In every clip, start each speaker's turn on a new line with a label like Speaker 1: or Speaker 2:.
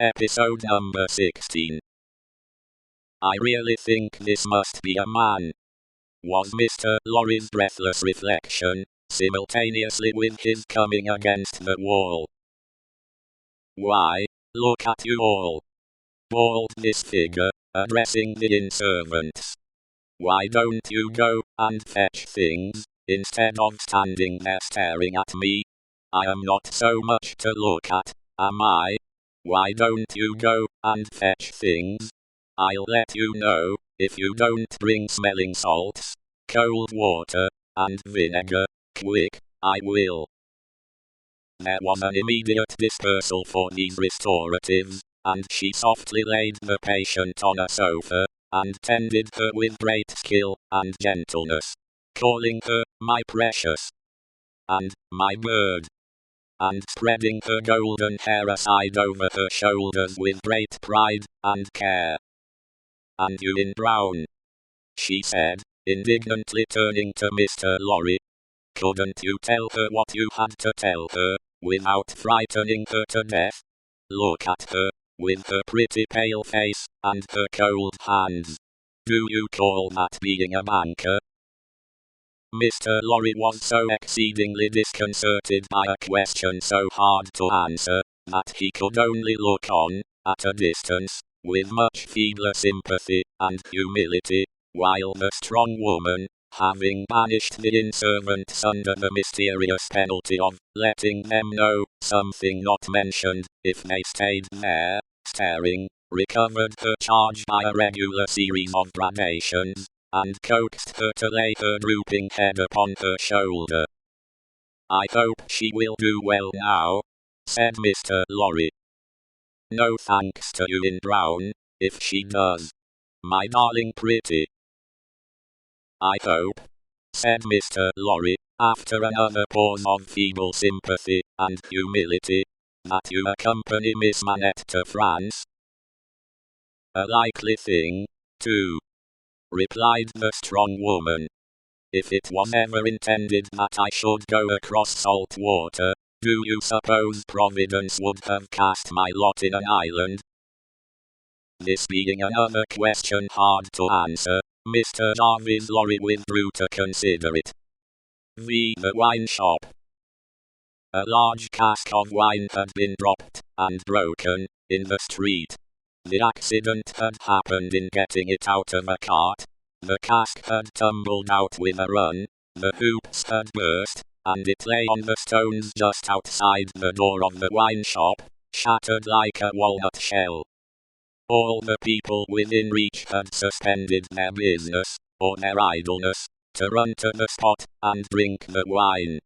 Speaker 1: Episode number 16. I really think this must be a man, was Mr. Lorry's breathless reflection, simultaneously with his coming against the wall. Why, look at you all, bawled this figure, addressing the inn-servants. Why don't you go and fetch things, instead of standing there staring at me? I am not so much to look at, am I? Why don't you go and fetch things? I'll let you know, if you don't bring smelling salts, cold water, and vinegar, quick, I will. There was an immediate dispersal for these restoratives, and she softly laid the patient on a sofa, and tended her with great skill and gentleness, calling her, my precious, and my bird, and spreading her golden hair aside over her shoulders with great pride and care. And you in brown, she said, indignantly turning to Mr. Lorry. Couldn't you tell her what you had to tell her, without frightening her to death? Look at her, with her pretty pale face, and her cold hands. Do you call that being a banker? Mr. Lorry was so exceedingly disconcerted by a question so hard to answer, that he could only look on, at a distance, with much feebler sympathy and humility, while the strong woman, having banished the inn-servants under the mysterious penalty of letting them know something not mentioned, if they stayed there, staring, recovered her charge by a regular series of gradations, and coaxed her to lay her drooping head upon her shoulder. I hope she will do well now, said Mr. Lorry. No thanks to you in brown, if she does, my darling pretty. I hope, said Mr. Lorry, after another pause of feeble sympathy and humility, that you accompany Miss Manette to France. A likely thing, too, replied the strong woman. If it was ever intended that I should go across salt water, do you suppose Providence would have cast my lot in an island? This being another question hard to answer, Mr. Jarvis Lorry withdrew to consider it. The wine shop. A large cask of wine had been dropped, and broken, in the street. The accident had happened in getting it out of a cart. The cask had tumbled out with a run, the hoops had burst, and it lay on the stones just outside the door of the wine shop, shattered like a walnut shell. All the people within reach had suspended their business, or their idleness, to run to the spot, and drink the wine.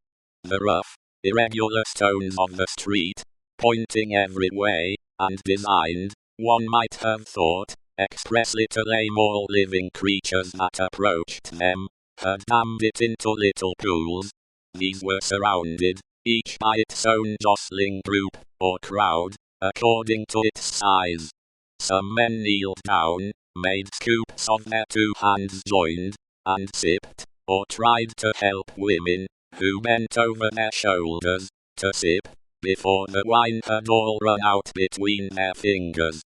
Speaker 1: The rough, irregular stones of the street, pointing every way, and designed, one might have thought, expressly to lame all living creatures that approached them, had dammed it into little pools. These were surrounded, each by its own jostling group, or crowd, according to its size. Some men kneeled down, made scoops of their 2 hands joined, and sipped, or tried to help women, who bent over their shoulders, to sip, before the wine had all run out between their fingers.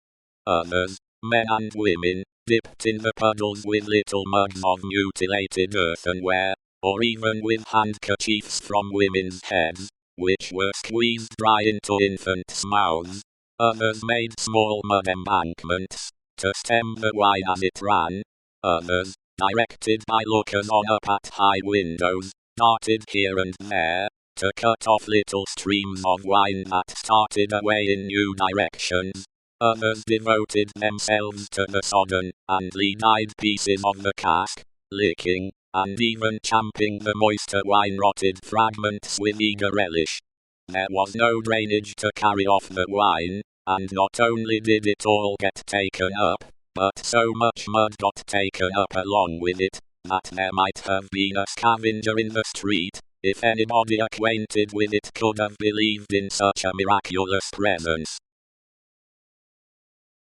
Speaker 1: Others, men and women, dipped in the puddles with little mugs of mutilated earthenware, or even with handkerchiefs from women's heads, which were squeezed dry into infants' mouths. Others made small mud embankments, to stem the wine as it ran. Others, directed by lookers-on up at high windows, darted here and there, to cut off little streams of wine that started away in new directions. Others devoted themselves to the sodden and lead-eyed pieces of the cask, licking, and even champing the moister wine-rotted fragments with eager relish. There was no drainage to carry off the wine, and not only did it all get taken up, but so much mud got taken up along with it, that there might have been a scavenger in the street, if anybody acquainted with it could have believed in such a miraculous presence.